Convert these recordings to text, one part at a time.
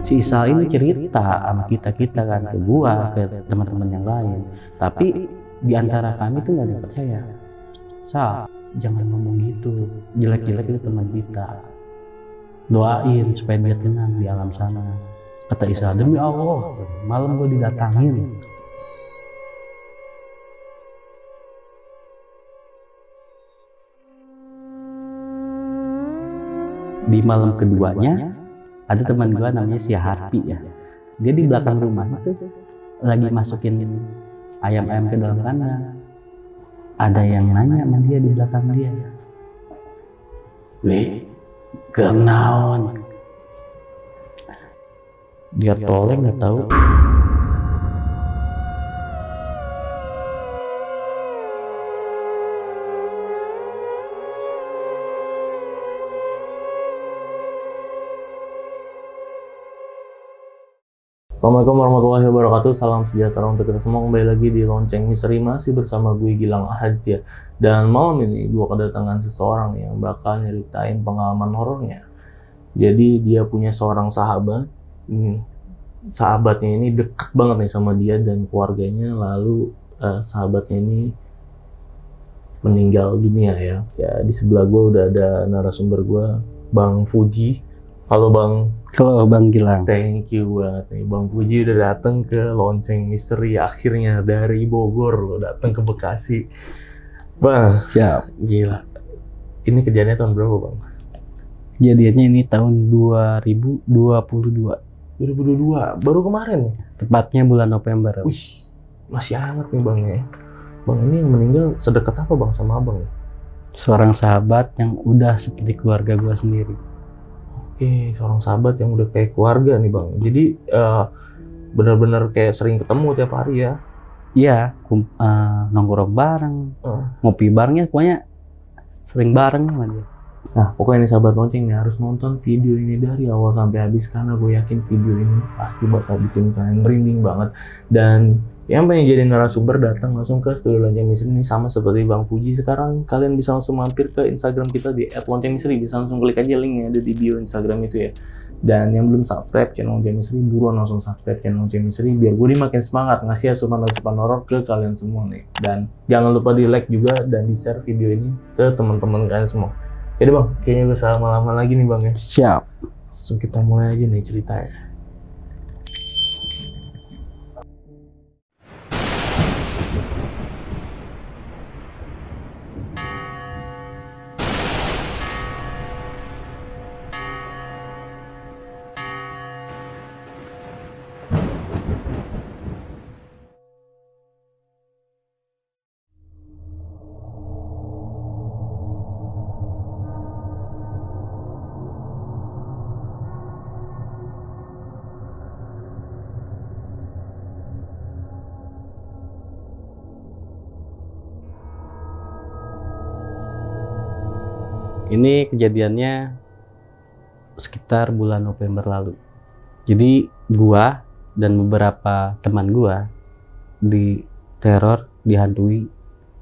si Isal ini cerita sama kita kan, ke gua, ke teman-teman yang lain. Tapi di antara kami tuh nggak ada yang percaya. Sal, jangan ngomong gitu, jelek-jelek itu teman kita. Doain supaya dia tenang di alam sana. Kata Isal, demi Allah, malam gue didatangin. Di malam keduanya, ada teman gue namanya si Harpi ya. Dia di belakang rumah itu lagi masukin ayam-ayam ke dalam kandang. Ada yang nanya sama dia di belakang dia. Weh, kenaon? Dia toleh nggak tahu. Assalamualaikum warahmatullahi wabarakatuh. Salam sejahtera untuk kita semua. Kembali lagi di Lonceng Misteri, masih bersama gue Gilang Ahad ya. Dan malam ini gue kedatangan seseorang yang bakal nyeritain pengalaman horornya. Jadi dia punya seorang sahabat. Sahabatnya ini deket banget nih sama dia dan keluarganya. Lalu sahabatnya ini meninggal dunia ya. Ya, di sebelah gue udah ada narasumber gue, Bang Fuji. Halo Bang. Halo Bang Gilang. Thank you banget nih, Bang Fuji udah datang ke Lonceng Misteri. Akhirnya dari Bogor lo datang ke Bekasi. Bang, Siap. gila. Ini kejadiannya tahun berapa Bang? Kejadiannya ini tahun 2022. 2022, baru kemarin nih? Tepatnya bulan November. Wih, masih hangat nih Bang ya. Bang, ini yang meninggal sedekat apa Bang sama Abang ya? Seorang sahabat yang udah seperti keluarga gue sendiri. Oke, seorang sahabat yang udah kayak keluarga nih Bang. Jadi benar-benar kayak sering ketemu tiap hari ya? Iya, nongkrong bareng, ngopi barengnya, pokoknya sering bareng sama dia. Nah, pokoknya nih sahabat lonceng nih harus nonton video ini dari awal sampai habis, karena gue yakin video ini pasti bakal bikin kalian merinding banget. Dan yang pengen jadi narasumber datang langsung ke studio Lonceng Misteri ini, sama seperti Bang Fuji. Sekarang kalian bisa langsung mampir ke Instagram kita di @loncengmisteri, bisa langsung klik aja link yang ada di bio Instagram itu ya. Dan yang belum subscribe channel Lonceng Misteri, buruan langsung subscribe channel Lonceng Misteri biar gue makin semangat ngasih asupan-asupan horor ke kalian semua nih. Dan jangan lupa di like juga dan di share video ini ke teman-teman kalian semua. Jadi Bang, kayaknya gue salah lama lagi nih Bang ya. Siap. Langsung kita mulai aja nih ceritanya. Ini kejadiannya sekitar bulan November lalu. Jadi gua dan beberapa teman gua diteror, dihantui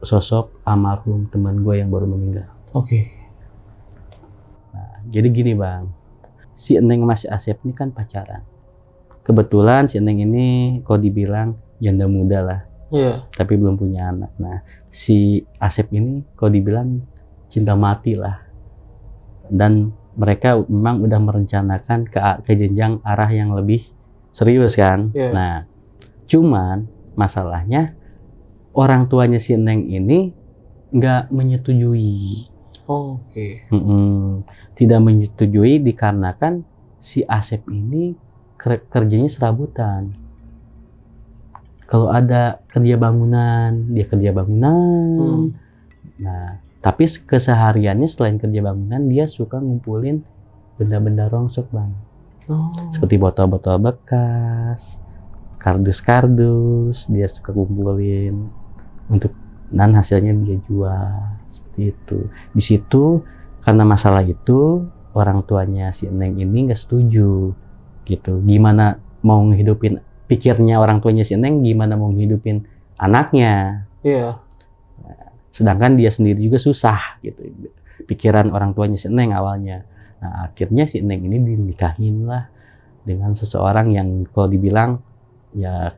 sosok almarhum teman gua yang baru meninggal. Oke. Nah, jadi gini Bang, si Eneng sama si Asep ini kan pacaran. Kebetulan si Eneng ini kalau dibilang janda muda lah. Iya. Tapi belum punya anak. Nah, si Asep ini kalau dibilang cinta mati lah. Dan mereka memang udah merencanakan ke jenjang arah yang lebih serius kan. Yeah. Nah, cuman masalahnya orang tuanya si Neng ini nggak menyetujui. Oke. Tidak menyetujui dikarenakan si Asep ini kerjanya serabutan. Kalau ada kerja bangunan, dia kerja bangunan. Nah, tapi kesehariannya selain kerja bangunan, dia suka ngumpulin benda-benda rongsok Bang. Seperti botol-botol bekas, kardus-kardus, dia suka kumpulin untuk dan hasilnya dia jual seperti itu. Di situ karena masalah itu orang tuanya si Neng ini nggak setuju gitu. Gimana mau ngehidupin, pikirnya orang tuanya si Neng gimana mau ngehidupin anaknya. Iya. Sedangkan dia sendiri juga susah gitu. Pikiran orang tuanya si Neng awalnya. Nah, akhirnya si Neng ini dinikahin lah dengan seseorang yang kalau dibilang ya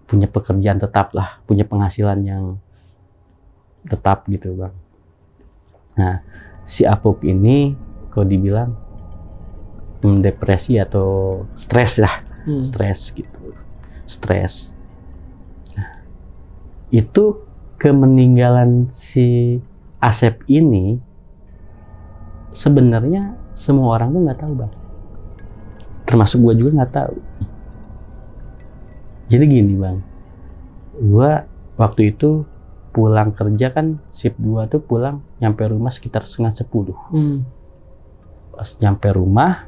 punya pekerjaan tetap lah, punya penghasilan yang tetap gitu bang. Nah si Apuk ini kalau dibilang depresi atau stres lah, stres gitu, stres. Nah, itu kemeninggalan si Asep ini sebenarnya semua orang tuh nggak tahu bang, termasuk gue juga nggak tahu. Jadi gini bang, gue waktu itu pulang kerja kan shift 2 tuh pulang nyampe rumah sekitar 9:30. Pas nyampe rumah,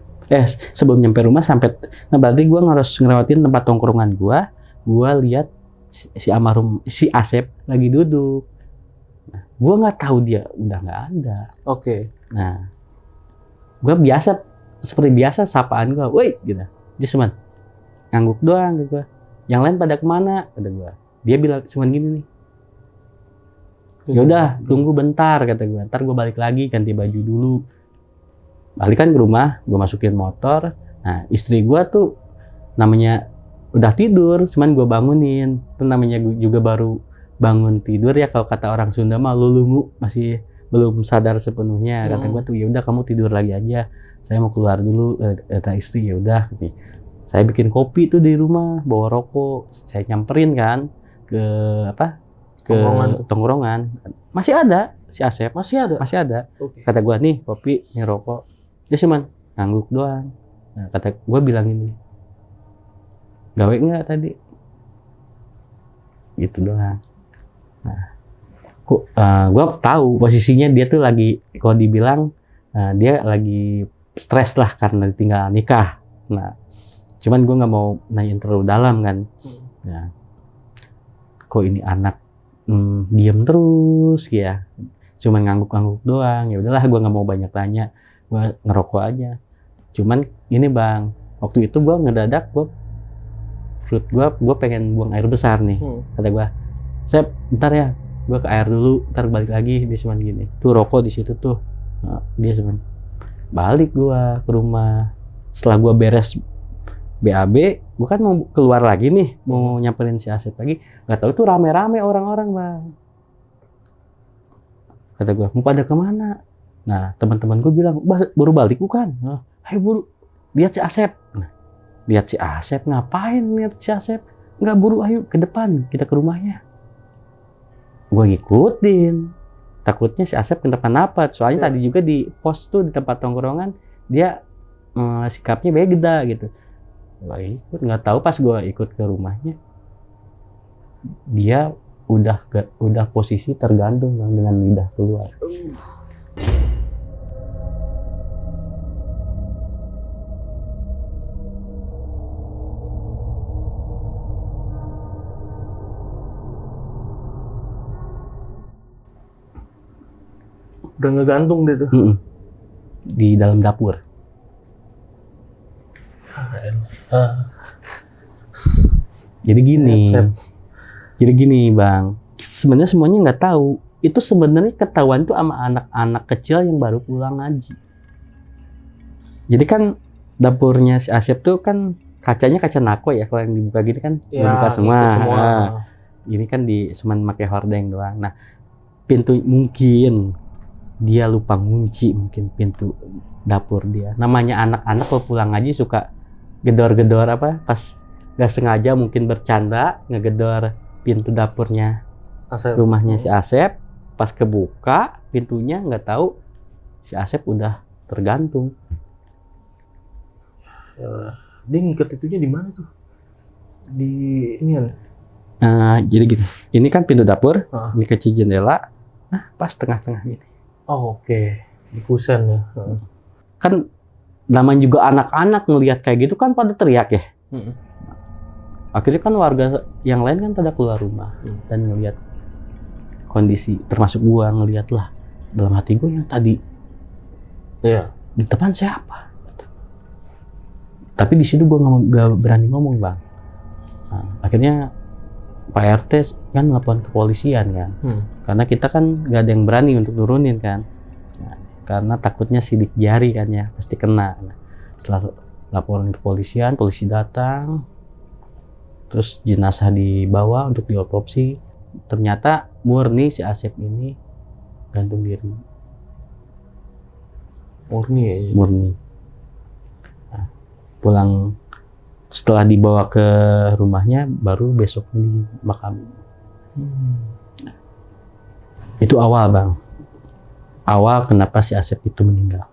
sebelum nyampe rumah sampai, nah berarti gue harus ngelewatin tempat tongkrongan gue lihat si almarhum si Asep lagi duduk. Nah, gue nggak tahu dia udah nggak ada. Oke. Nah, gue biasa seperti biasa sapaan gue, woi gitu. Dia cuman ngangguk doang gitu. Yang lain pada kemana? Kata gue. Dia bilang cuman gini nih. Yaudah, tunggu bentar kata gue. Ntar gue balik lagi ganti baju dulu. Balikan ke rumah, gue masukin motor. Nah, istri gue tuh namanya udah tidur, cuman gue bangunin. Itu namanya juga baru bangun tidur ya, kalau kata orang Sunda mah lulungu, masih belum sadar sepenuhnya. Kata gue tuh ya udah kamu tidur lagi aja. Saya mau keluar dulu, kata istri. Ya udah gitu. Saya bikin kopi tuh di rumah, bawa rokok. Saya nyamperin kan ke tongkrongan. Masih ada si Asep. Masih ada. Okay. Kata gue nih kopi, nih rokok. Dia cuman ngangguk doang. Nah, kata gue bilang ini, gawe nggak tadi? Gitu doang. Nah, gue tahu posisinya dia tuh lagi, kalau dibilang dia lagi stres lah karena ditinggal nikah. Nah, cuman gue nggak mau nanyain terlalu dalam kan. Nah, kok ini anak diem terus ya, cuman ngangguk-ngangguk doang. Ya udahlah, gue nggak mau banyak tanya, gue ngerokok aja. Cuman ini bang, waktu itu gue ngedadak, gue pengen buang air besar nih. Kata gue, Sep, bentar ya, gue ke air dulu, ntar balik lagi. Dia cuman gini, tuh rokok di situ tuh. Nah, dia cuman balik gue ke rumah. Setelah gue beres BAB, gue kan mau keluar lagi nih, mau nyamperin si Asep lagi. Gak tahu tuh rame-rame orang-orang bang. Kata gue, mau pada kemana? Nah teman-teman gue bilang, baru balik bukan? Ayo buru, lihat si Asep. Nah, lihat si Asep, ngapain lihat si Asep? Nggak, buru, ayo ke depan, kita ke rumahnya. Gue ngikutin, takutnya si Asep kenapa-napa. Soalnya tadi juga di pos tuh, di tempat tongkrongan, dia sikapnya beda gitu. Gue ikut, nggak tahu pas gue ikut ke rumahnya, dia udah posisi tergantung dengan lidah keluar. Udah ngegantung dia tuh. Di dalam dapur. Jadi gini bang, sebenarnya semuanya nggak tahu. Itu sebenarnya ketahuan tuh sama anak-anak kecil yang baru pulang ngaji. Jadi kan dapurnya si Asep tuh kan kacanya kaca nako ya, kalau yang dibuka gini kan dibuka semua. Ini kan cuman pakai hordeng doang. Nah pintu mungkin dia lupa ngunci, mungkin pintu dapur dia. Namanya anak-anak kalau pulang ngaji suka gedor-gedor apa, pas nggak sengaja mungkin bercanda ngegedor pintu dapurnya rumahnya si Asep. Pas kebuka pintunya, nggak tahu si Asep udah tergantung. Dia ngikat itunya di mana tuh? Di ini kan? Jadi gini, ini kan pintu dapur, ini kecil jendela, nah pas tengah-tengah gini. Oh oke. Di kusen ya. Kan namanya juga anak-anak ngelihat kayak gitu kan pada teriak ya. Akhirnya kan warga yang lain kan pada keluar rumah dan ngelihat kondisi, termasuk gua ngelihat lah. Dalam hati gua yang tadi di depan siapa? Tapi di situ gua nggak berani ngomong bang. Nah, akhirnya Pak RT kan nelfon kepolisian kan, karena kita kan nggak ada yang berani untuk turunin kan. Nah, karena takutnya sidik jari kan ya, pasti kena. Nah, setelah laporan ke kepolisian, polisi datang, terus jenazah dibawa untuk diotopsi. Ternyata murni si Asep ini gantung diri. Murni ya? Murni. Nah, pulang setelah dibawa ke rumahnya, baru besok ini makam. Itu awal bang. Awal kenapa si Asep itu meninggal.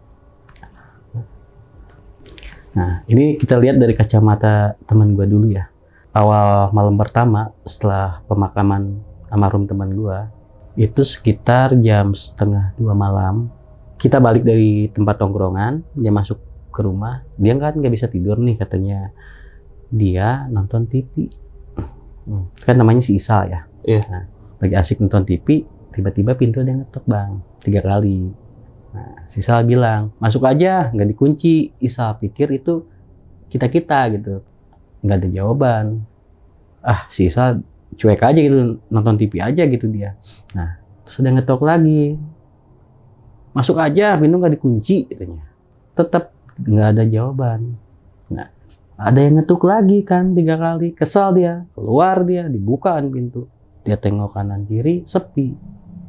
Nah, ini kita lihat dari kacamata teman gue dulu ya. Awal malam pertama setelah pemakaman almarhum teman gue, itu sekitar jam 1:30 malam. Kita balik dari tempat tongkrongan, dia masuk ke rumah. Dia kan nggak bisa tidur nih katanya. Dia nonton TV. Kan namanya si Isal ya. Iya. Nah, lagi asik nonton TV, tiba-tiba pintu ada yang ngetok bang, 3 kali. Nah, si Isal bilang, masuk aja, nggak dikunci. Isal pikir itu kita-kita gitu. Nggak ada jawaban. Si Isal cuek aja gitu, nonton TV aja gitu dia. Nah, terus ada ngetok lagi. Masuk aja, pintu nggak dikunci katanya. Tetap nggak ada jawaban. Nah, ada yang ngetuk lagi kan 3 kali. Kesal dia, keluar dia, dibukaan pintu. Dia tengok kanan kiri, sepi.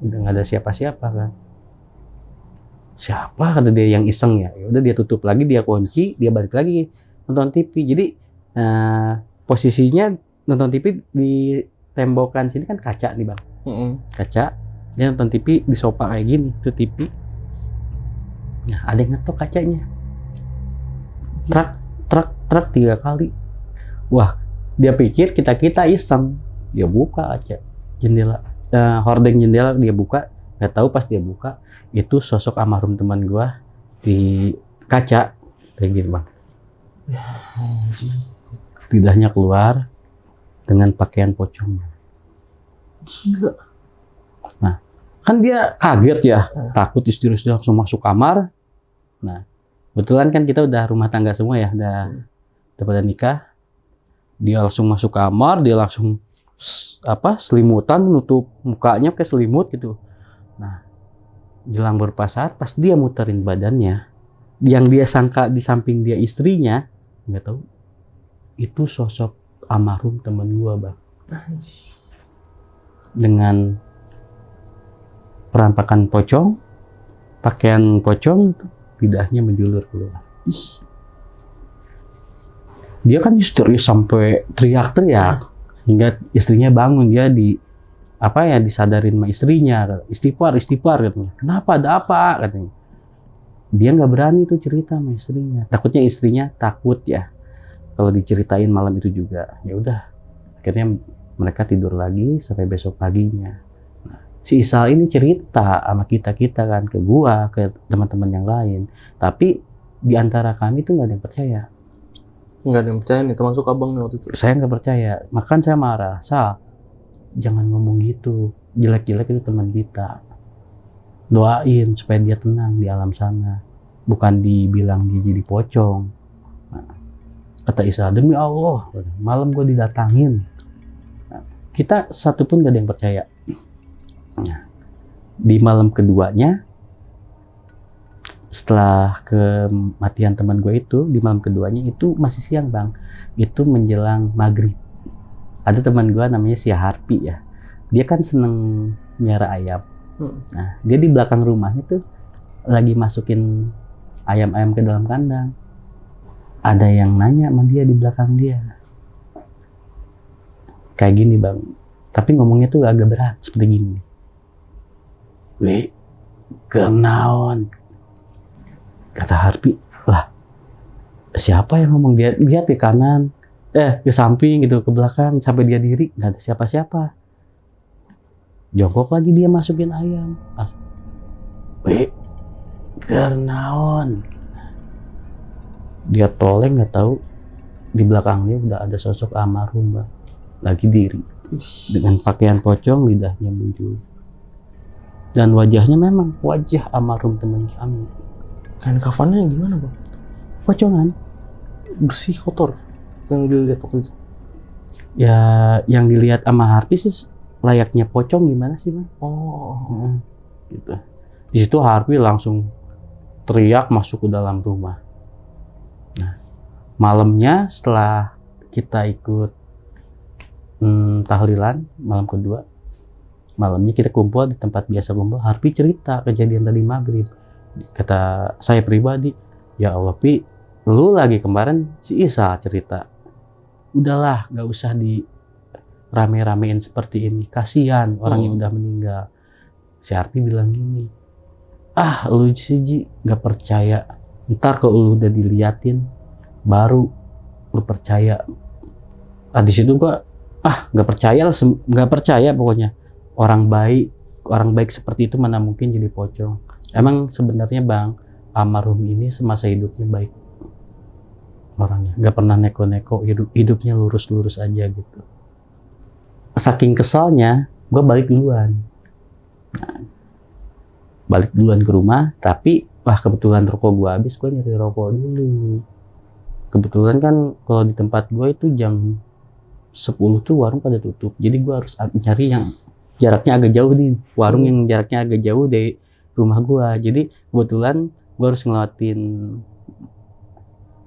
Udah nggak ada siapa-siapa kan. Siapa kata dia yang iseng ya? Ya udah dia tutup lagi, dia kunci, dia balik lagi nonton TV. Jadi posisinya nonton TV di tembokan sini kan kaca nih bang. Kaca. Dia nonton TV di sofa kayak gini, itu TV. Nah, ada yang ngetok kacanya. Truk 3 kali. Wah, dia pikir kita iseng. Dia buka kaca jendela, hordeng jendela dia buka. Nggak tahu pas dia buka itu sosok almarhum teman gua di kaca kayak gini bang. Lidahnya keluar dengan pakaian pocong. Gila. Nah, kan dia kaget ya, takut istri langsung masuk kamar. Nah, kebetulan kan kita udah rumah tangga semua ya, udah pada nikah. Dia langsung masuk kamar, dia langsung selimutan, nutup mukanya pakai selimut gitu. Nah, jelang beberapa saat pas dia muterin badannya, yang dia sangka di samping dia istrinya, nggak tahu itu sosok almarhum teman gua bang. Dengan perampakan pocong, pakaian pocong, lidahnya menjulur keluar. Dia kan histeris sampai teriak-teriak sehingga istrinya bangun. Dia disadarin sama istrinya, istighfar katanya. Kenapa, ada apa katanya. Dia nggak berani tuh cerita sama istrinya, takutnya istrinya takut ya kalau diceritain malam itu juga. Ya udah, akhirnya mereka tidur lagi sampai besok paginya. Nah, si Isal ini cerita sama kita kan, ke gua, ke teman-teman yang lain, tapi di antara kami tuh nggak ada yang percaya. Nggak ada yang percaya nih, termasuk abang nih waktu itu. Saya nggak percaya, makan saya marah. Sal, jangan ngomong gitu, jelek-jelek itu teman kita. Doain supaya dia tenang di alam sana, bukan dibilang dia jadi pocong. Nah, kata Isa, demi Allah, malam gue didatangin. Nah, kita satu pun gak ada yang percaya. Nah, di malam keduanya, setelah kematian teman gue itu, di malam keduanya itu masih siang bang, itu menjelang maghrib. Ada teman gue namanya si Harpi ya, dia kan seneng miara ayam. Nah, dia di belakang rumahnya tuh lagi masukin ayam-ayam ke dalam kandang. Ada yang nanya sama dia di belakang dia, kayak gini bang, tapi ngomongnya tuh agak berat seperti gini. Weh, kenaon? Kata Harpi, lah siapa yang ngomong? Dia lihat ke kanan, ke samping gitu, ke belakang, sampai dia diri nggak ada siapa-siapa. Jongkok lagi dia masukin ayam. Weh, kenaon? Dia toleng nggak tahu di belakangnya udah ada sosok almarhum bang, lagi diri dengan pakaian pocong, lidahnya muncul, dan wajahnya memang wajah almarhum teman kami. Kain kafannya gimana bang? Pocongan, bersih, kotor yang dilihat waktu itu. Ya yang dilihat sama Harpi sih layaknya pocong gimana sih bang? Gitu. Di situ Harpi langsung teriak masuk ke dalam rumah. Nah, Malamnya setelah kita ikut tahlilan malam kedua, malamnya kita kumpul di tempat biasa kumpul. Harpi cerita kejadian tadi maghrib. Kata saya pribadi, ya Allah Pi, lu lagi kemarin si Isa cerita, udahlah gak usah di rame-ramein seperti ini, kasihan orang yang udah meninggal. Si Harpi bilang gini, lu sih Ji gak percaya, ntar kalau lu udah diliatin baru lu percaya. Di situ gua nggak percaya pokoknya. Orang baik seperti itu mana mungkin jadi pocong. Emang sebenarnya Bang, almarhum ini semasa hidupnya baik orangnya, nggak pernah neko-neko, hidupnya lurus-lurus aja gitu. Saking kesalnya gue balik duluan ke rumah, tapi kebetulan rokok gue habis, gue nyari rokok dulu. Kebetulan kan kalau di tempat gue itu jam 10 tuh warung pada tutup, jadi gue harus nyari yang jaraknya agak jauh nih, warung yang jaraknya agak jauh dari rumah gue. Jadi kebetulan gue harus ngelewatin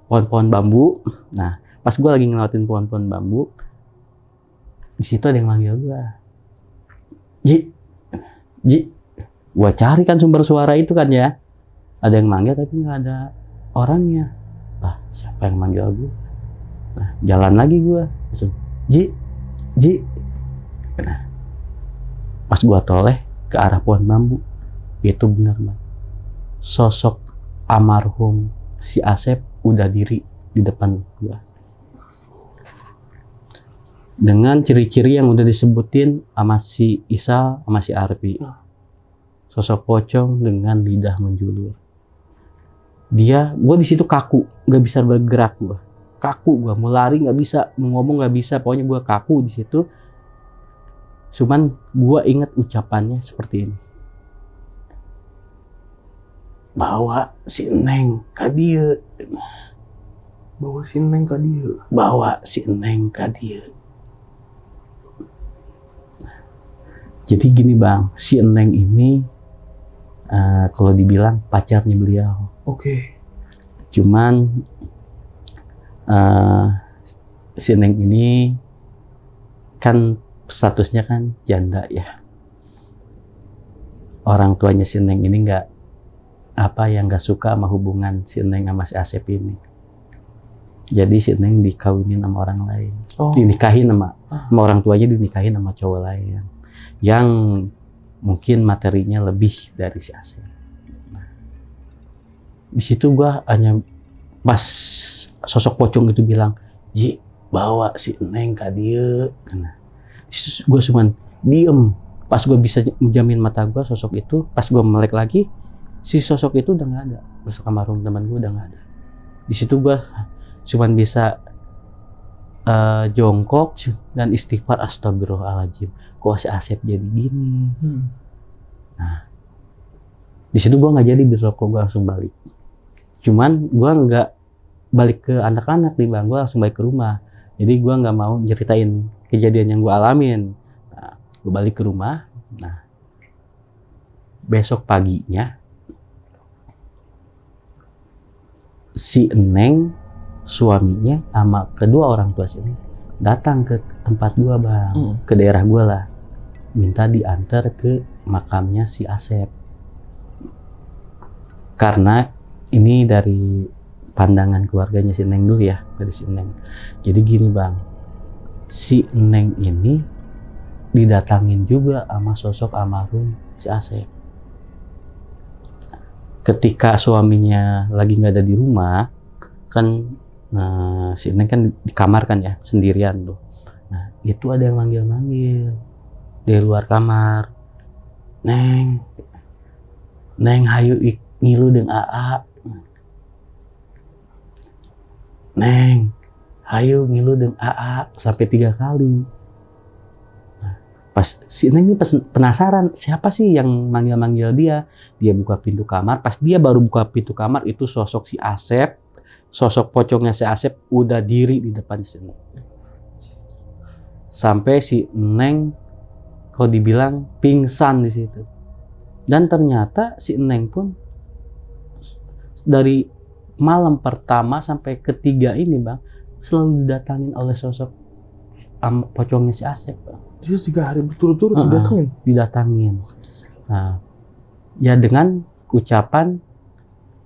pohon-pohon bambu. Nah, pas gue lagi ngelewatin pohon-pohon bambu, di situ ada yang manggil gue, Ji, gue cari kan sumber suara itu kan ya, ada yang manggil tapi nggak ada orangnya. Siapa yang manggil gue? Nah, jalan lagi gue, langsung Ji. Nah, pas gue toleh ke arah pohon bambu, itu benar Bang, sosok almarhum si Asep udah diri di depan gue dengan ciri-ciri yang udah disebutin sama si Isa sama si Arpi. Sosok pocong dengan lidah menjulur. Gue di situ kaku, nggak bisa bergerak. Gue mau lari nggak bisa, mau ngomong nggak bisa, pokoknya gue kaku di situ. Cuman gue ingat ucapannya seperti ini, bawa si Neng ka dieu. Jadi gini Bang, si Neng ini kalau dibilang pacarnya beliau. Oke. Cuman si Neng ini kan statusnya kan janda ya. Orang tuanya si Neng ini nggak suka sama hubungan si Neng sama si Asep ini. Jadi si Neng dikawinin sama orang lain. Dinikahin sama orang tuanya, dinikahin sama cowok lain yang mungkin materinya lebih dari si Asep. Nah, di situ gua hanya pas sosok pocong itu bilang, Ji, bawa si Neng ka dieu. Nah, gue cuman diem. Pas gue bisa menjamin mata gue, sosok itu pas gue melek lagi, si sosok itu udah nggak ada. Sosok almarhum teman gue udah nggak ada. Di situ gue cuman bisa jongkok dan istighfar, astagfirullahaladzim, kok si Asep jadi gini. Nah, di situ gue nggak jadi berrokok, gue langsung balik. Cuman gue nggak balik ke anak-anak nih Bang, gue langsung balik ke rumah. Jadi gue nggak mau ceritain kejadian yang gue alamin. Nah, gue balik ke rumah. Nah, besok paginya si Neng suaminya sama kedua orang tua sini datang ke tempat gue Bang, ke daerah gue lah, minta diantar ke makamnya si Asep. Karena ini dari pandangan keluarganya si Neng dulu ya, dari si Neng. Jadi gini Bang, si Neng ini didatangin juga sama sosok almarhum si Asep. Ketika suaminya lagi nggak ada di rumah, kan si Neng kan di kamar kan ya, sendirian tuh. Nah, itu ada yang manggil-manggil dari luar kamar. Neng hayu ngilu dengan AA. Neng, hayu ngilu dengan AA, sampai 3 kali. Nah, pas si Neng ini penasaran, siapa sih yang manggil-manggil dia? Dia buka pintu kamar, pas dia baru buka pintu kamar, itu sosok si Asep, sosok pocongnya si Asep udah diri di depan si Neng. Sampai si Neng kalau dibilang pingsan di situ. Dan ternyata si Neng pun dari malam pertama sampai ketiga ini bang selalu didatangin oleh sosok pocongnya si Asep bang. Jadi 3 hari berturut-turut didatangin. Nah, ya dengan ucapan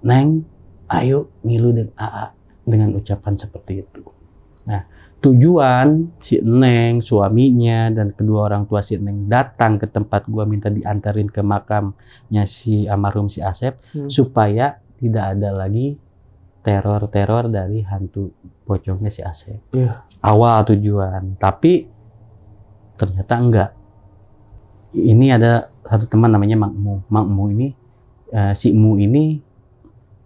Neng, ayo ngilu dengan AA dengan ucapan seperti itu. Nah, tujuan si Neng, suaminya dan kedua orang tua si Neng datang ke tempat gua minta diantarin ke makamnya si almarhum si Asep supaya tidak ada lagi teror-teror dari hantu pocongnya si Asep. Awal tujuan, tapi ternyata enggak. Ini ada satu teman namanya Mang Mu ini, si Mu ini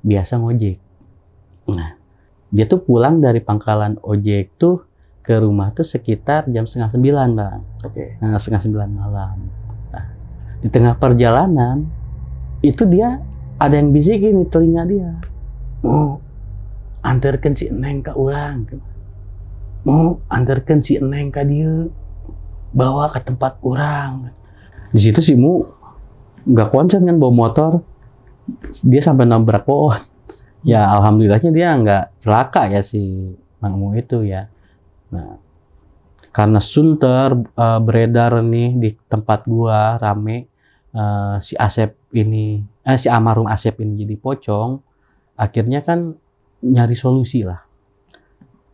biasa ngojek. Nah, dia tuh pulang dari pangkalan ojek tuh ke rumah tuh sekitar jam 8:30 bang. Nah, 8:30 malam. Nah, di tengah perjalanan itu dia ada yang bisikin di telinga dia. Mau antarkan si Neng ke urang. Mau antarkan si Neng ke dia. Bawa ke tempat urang. Di situ si Mu nggak konsen kan bawa motor. Dia sampai nabrak pohon. Ya alhamdulillahnya dia nggak celaka ya si Mang Mu itu ya. Nah, karena sunter beredar nih di tempat gua rame, si Asep ini, si almarhum Asep ini jadi pocong, akhirnya kan nyari solusi lah.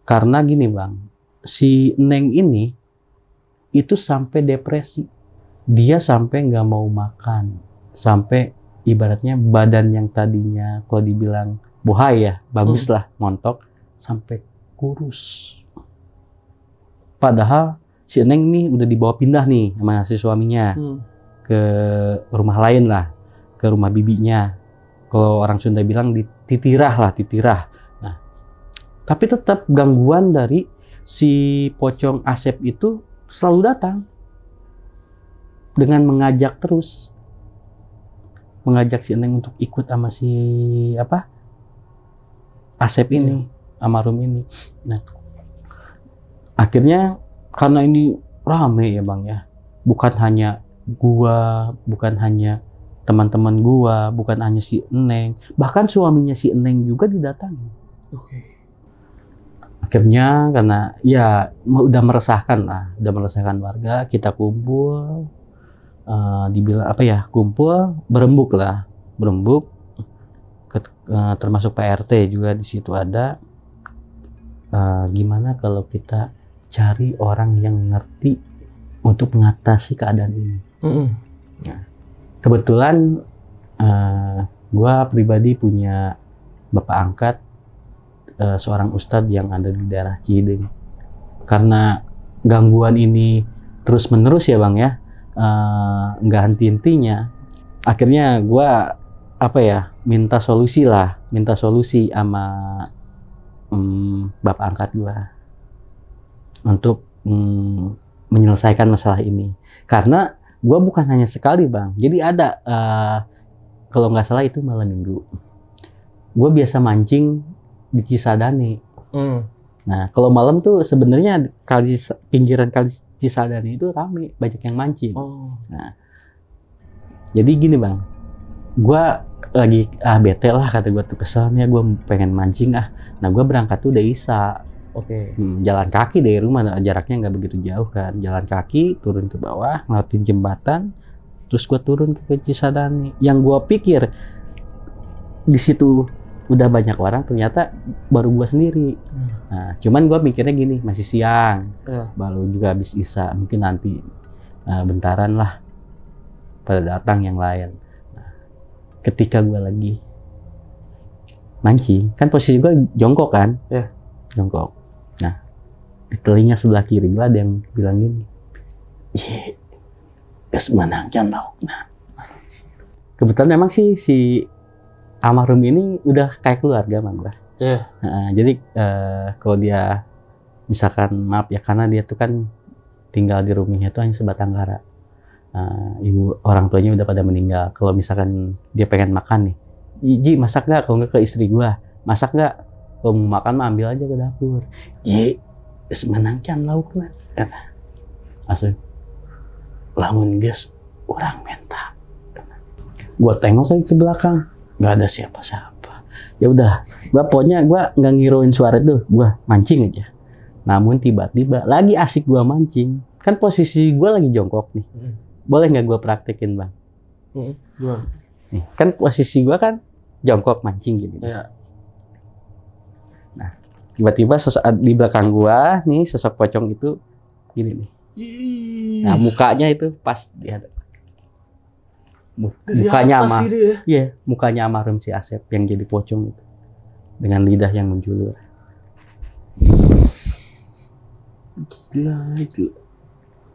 Karena gini bang, si Neng ini itu sampai depresi, dia sampai nggak mau makan, sampai ibaratnya badan yang tadinya kalau dibilang bohai ya, bagus lah, montok, sampai kurus. Padahal si Neng nih udah dibawa pindah nih sama si suaminya ke rumah lain lah, ke rumah bibinya. Kalau orang Sunda bilang titirah. Nah, tapi tetap gangguan dari si pocong Asep itu selalu datang dengan mengajak si Neng untuk ikut sama si Asep ini, almarhum ini. Nah, akhirnya karena ini rame ya bang ya, bukan hanya gua, bukan hanya teman-teman gua, bukan hanya si Neng, bahkan suaminya si Neng juga didatangi. Akhirnya karena ya udah meresahkan warga, kita kumpul, dibilang kumpul berembuk, termasuk Pak RT juga di situ ada. Gimana kalau kita cari orang yang ngerti untuk mengatasi keadaan ini. Nah, kebetulan gua pribadi punya bapak angkat, seorang ustadz yang ada di daerah Cihideng. Karena gangguan ini terus menerus ya bang ya, nggak henti-hentinya. Akhirnya gua minta solusi sama bapak angkat gua untuk menyelesaikan masalah ini. Karena gua bukan hanya sekali bang, jadi ada kalau nggak salah itu malam minggu gua biasa mancing di Cisadane. Nah, kalau malam tuh sebenarnya pinggiran kali Cisadane itu rame, banyak yang mancing. Nah, jadi gini bang, gua lagi bete lah, kata gua tuh keselnya, gua pengen mancing Nah, gua berangkat tuh dari Isa. Jalan kaki dari rumah, jaraknya nggak begitu jauh kan. Jalan kaki turun ke bawah, ngeliatin jembatan, terus gua turun ke Cisadane. Yang gua pikir di situ udah banyak orang, ternyata baru gua sendiri. Nah, cuman gua mikirnya gini, masih siang, baru juga habis Isya, mungkin nanti bentaran lah pada datang yang lain. Nah, ketika gua lagi mancing, kan posisi gua jongkok kan, jongkok. Nah, di telinga sebelah kiri gua ada yang bilang gini, gas menangkan laukna. Kebetulan memang sih si almarhum ini udah kayak keluarga sama gue. Jadi kalau dia misalkan maaf ya, karena dia tuh kan tinggal di rumahnya tuh hanya sebatang kara. Ibu orang tuanya udah pada meninggal. Kalau misalkan dia pengen makan nih, Ji masak nggak? Kalau nggak ke istri gue, masak nggak? Kalau mau makan mah ambil aja ke dapur. Menangkan lauk lah. Asli. Lamun guys, orang minta. Gue tengok lagi ke belakang. Gak ada siapa-siapa. Ya udah, pokoknya gua nggak ngiroin suara itu, gua mancing aja. Namun tiba-tiba lagi asik gua mancing, kan posisi gua lagi jongkok nih. Boleh nggak gua praktekin, Bang? Gimana? Nih, kan posisi gua kan jongkok mancing gitu. Ya. Nah, tiba-tiba sosok di belakang gua nih, sosok pocong itu gini nih. Nah, mukanya itu pas di hadap. Mukanya sama, iya, mukanya almarhum si Asep yang jadi pocong itu, dengan lidah yang menjulur. Gila itu.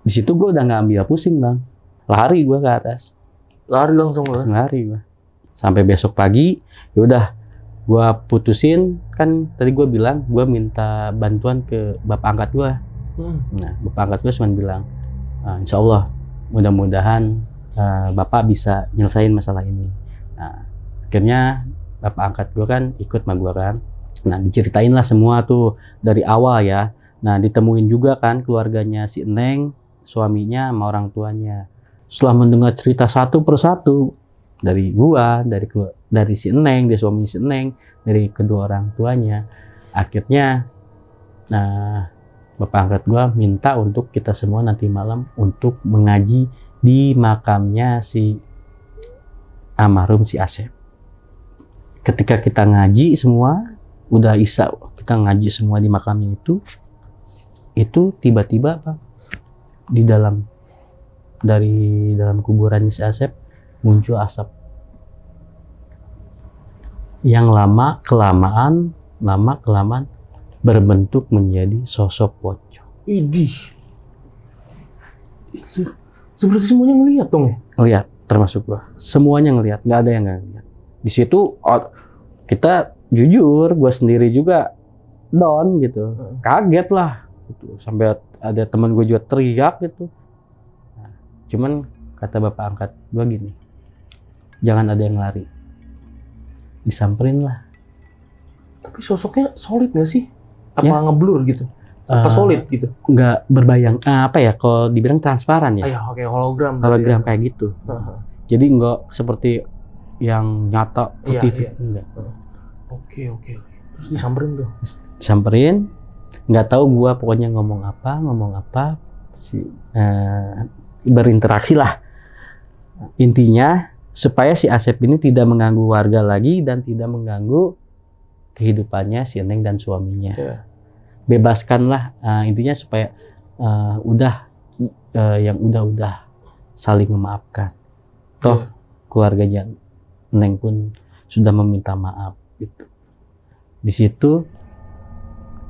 Di situ gue udah nggak ambil pusing, Bang, lari gue ke atas, Langsung lari gue. Sampai besok pagi, yaudah, gue putusin, kan tadi gue bilang gue minta bantuan ke bapak angkat gue. Nah, bapak angkat gue cuma bilang, insya Allah, mudah-mudahan bapak bisa nyelesain masalah ini. Nah, akhirnya bapak angkat gue kan ikut sama gue kan. Nah, diceritain lah semua tuh dari awal ya. Nah, ditemuin juga kan keluarganya si Eneng, suaminya sama orang tuanya. Setelah mendengar cerita satu persatu dari gua, dari si Eneng, dari suami si Eneng, dari kedua orang tuanya, akhirnya bapak angkat gua minta untuk kita semua nanti malam untuk mengaji di makamnya si almarhum si Asep. Ketika kita ngaji semua, udah isya, kita ngaji semua di makamnya itu tiba-tiba Bang, dari dalam kuburan si Asep muncul asap yang lama kelamaan berbentuk menjadi sosok pocong. Idih. Itu seperti semuanya ngelihat dong ya? Ngelihat, termasuk gua. Semuanya ngelihat, nggak ada yang nggak ngelihat. Di situ kita jujur, gua sendiri juga down gitu, kaget lah, gitu. Sampai ada teman gue juga teriak gitu. Nah, cuman kata bapak angkat gua gini, jangan ada yang lari, disamperin lah. Tapi sosoknya solid nggak sih? Apa ngeblur gitu? Apa solid gitu? Nggak berbayang, apa ya, kalau dibilang transparan ya. Oke, hologram Kayak gitu. Jadi nggak seperti yang nyata putih. Enggak. Oke. Terus disamperin tuh. Disamperin, nggak tahu gua pokoknya ngomong apa berinteraksi lah. Intinya supaya si Asep ini tidak mengganggu warga lagi dan tidak mengganggu kehidupannya si Eneng dan suaminya. Bebaskanlah, intinya supaya yang udah saling memaafkan. Toh keluarganya Eneng pun sudah meminta maaf gitu. Di situ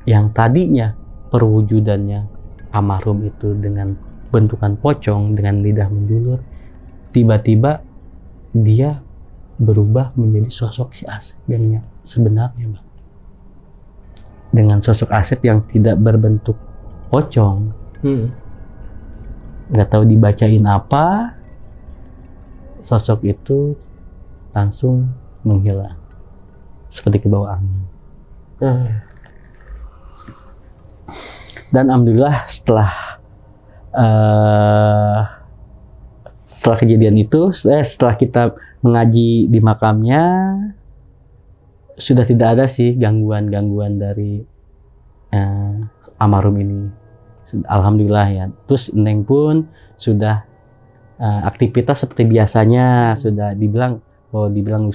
yang tadinya perwujudannya almarhum itu dengan bentukan pocong dengan lidah menjulur, tiba-tiba dia berubah menjadi sosok si Asep yang sebenarnya, Bang. Dengan sosok Asep yang tidak berbentuk pocong. Nggak tahu dibacain apa, sosok itu langsung menghilang seperti ke bawah angin. Dan alhamdulillah setelah kejadian itu, setelah kita mengaji di makamnya, sudah tidak ada sih gangguan dari almarhum ini. Alhamdulillah ya. Terus Neng pun sudah aktivitas seperti biasanya, sudah dibilang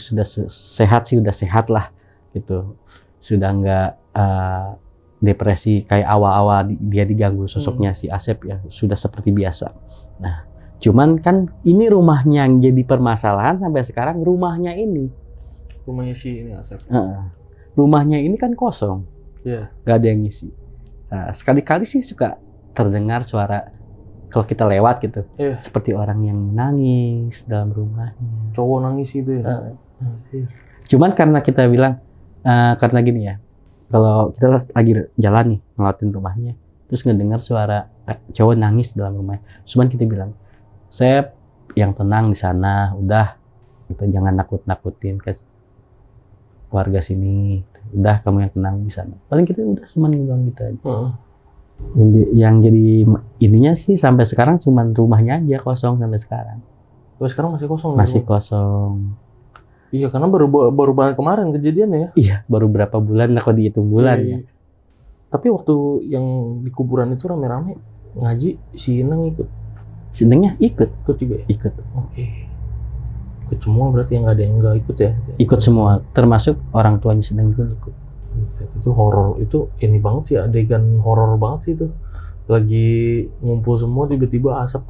sudah sehat sih, udah sehat lah gitu. Sudah nggak depresi kayak awal-awal dia diganggu sosoknya si Asep ya, sudah seperti biasa. Nah, cuman kan ini rumahnya yang jadi permasalahan sampai sekarang, rumahnya si ini Asep. Rumahnya ini kan kosong, gak ada yang ngisi. Nah, sekali-kali sih suka terdengar suara kalau kita lewat gitu, seperti orang yang menangis dalam rumahnya. Cowok nangis itu ya. Cuman karena kita bilang karena gini ya, kalau kita lagi jalan nih ngelewatin rumahnya, terus ngedengar suara cowok nangis dalam rumahnya, cuman kita bilang, Sep, yang tenang di sana, udah, gitu, jangan nakut-nakutin ke warga sini, udah kamu yang tenang di sana. Paling kita udah cuman bilang gitu aja. Yang jadi ininya sih sampai sekarang cuman rumahnya aja kosong sampai sekarang. Sekarang masih kosong. Masih kosong. Iya, karena baru banget kemarin kejadian ya. Iya, baru berapa bulan lah kalau dihitung bulan ya. Tapi waktu yang di kuburan itu rame-rame ngaji, si Ineng ikut. Senengnya ikut Juga ya? Ikut Ikut semua berarti, yang nggak ada yang nggak ikut ya? Ikut semua, termasuk orang tuanya Seneng pun ikut. Itu horor, itu ini banget sih, adegan horor banget sih itu. Lagi ngumpul semua tiba-tiba asap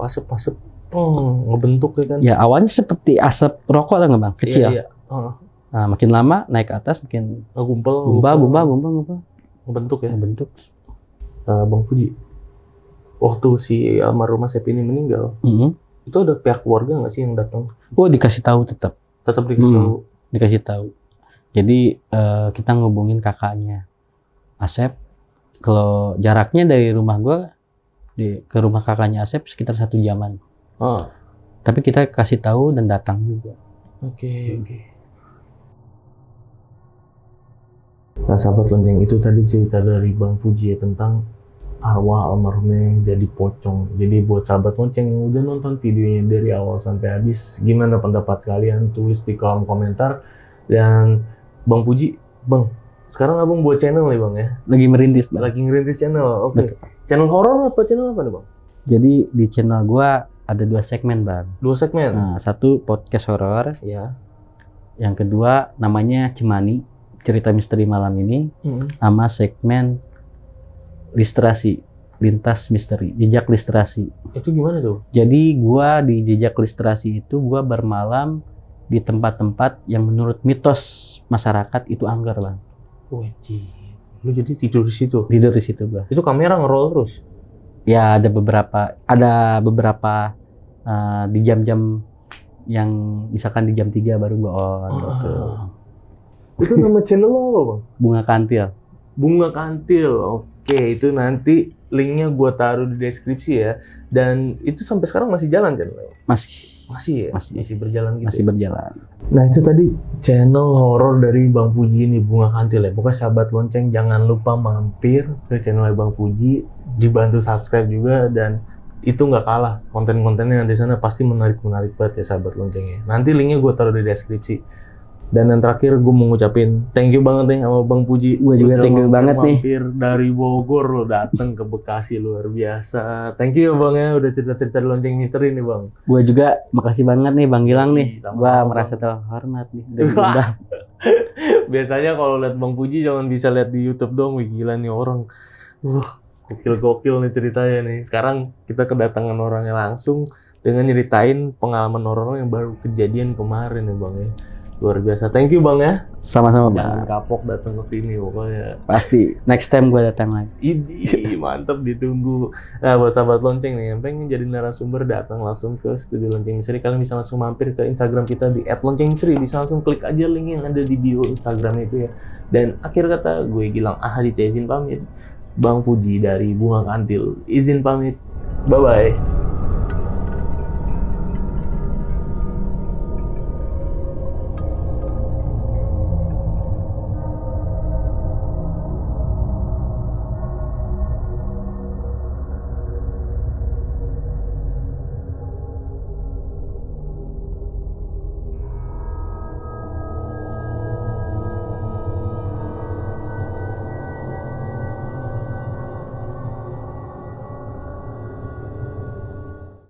ngebentuk ya kan? Ya awalnya seperti asap rokok lah nggak bang, kecil. Iya. Nah, makin lama naik ke atas makin Gumpal. Ngebentuk ya? Ngebentuk. Bang Fuji, waktu si almarhumah Sepi ini meninggal, itu ada pihak keluarga nggak sih yang datang? Oh, dikasih tahu tetap Dikasih tahu. Dikasih tahu. Jadi kita ngubungin kakaknya Asep. Kalau jaraknya dari rumah gua ke rumah kakaknya Asep sekitar 1 jaman. Tapi kita kasih tahu dan datang juga. Oke. Nah, sahabat lonceng, itu tadi cerita dari Bang Fuji ya, tentang arwah almarhumnya yang jadi pocong. Jadi buat sahabat lonceng yang udah nonton videonya dari awal sampai habis, gimana pendapat kalian? Tulis di kolom komentar. Dan Bang Fuji, Bang, sekarang abang buat channel nih Bang ya? Lagi merintis Bang. Lagi ngerintis channel, oke. Channel horor apa channel apa nih Bang? Jadi di channel gua ada 2 segmen Bang. 2 segmen? Nah, satu podcast horor. Ya. Yang kedua namanya Cemani, cerita misteri malam ini. Sama segmen listrasi, lintas misteri, jejak listrasi. Itu gimana tuh? Jadi gua di jejak listrasi itu gua bermalam di tempat-tempat yang menurut mitos masyarakat itu angker Bang. Wajib. Lu jadi tidur di situ? Tidur di situ Bang. Itu kamera nge-roll terus? Ya ada beberapa di jam-jam yang misalkan di jam 3 baru gua on gitu. Itu nama channel lo apa Bang? Bunga Kantil. Bunga Kantil, oke. Itu nanti linknya gua taruh di deskripsi ya. Dan itu sampai sekarang masih jalan channelnya? Masih ya? Masih berjalan gitu? Masih berjalan. Nah itu tadi channel horor dari Bang Fuji ini, Bunga Kantil ya. Pokoknya sahabat lonceng jangan lupa mampir ke channel Bang Fuji, dibantu subscribe juga, dan itu nggak kalah, konten-kontennya di sana pasti menarik banget ya sahabat loncengnya. Nanti linknya gue taruh di deskripsi. Dan yang terakhir gue mau ngucapin thank you banget nih sama Bang Fuji. Gue juga thank you banget nih. Mampir dari Bogor lo datang ke Bekasi, luar biasa. Thank you ya Bang ya, udah cerita-cerita lonceng misteri nih Bang. Gue juga makasih banget nih Bang Gilang nih. Gue merasa terhormat nih. Biasanya kalau lihat Bang Fuji jangan bisa lihat di YouTube dong. Wih gila nih orang. Gokil nih ceritanya nih. Sekarang kita kedatangan orangnya langsung dengan nyeritain pengalaman horor yang baru kejadian kemarin ya Bang ya. Luar biasa. Thank you Bang ya. Sama-sama Bang. Jangan kapok datang ke sini pokoknya. Pasti. Next time gue datang lagi. Ini mantep, ditunggu. Nah buat sahabat lonceng nih yang pengen jadi narasumber, datang langsung ke Studio Lonceng Misteri. Kalian bisa langsung mampir ke Instagram kita di @loncengmisteri. Bisa langsung klik aja link yang ada di bio Instagram itu ya. Dan akhir kata gue Gilang Ahaditya izin pamit. Bang Fuji dari Bunga Kantil izin pamit. Bye-bye.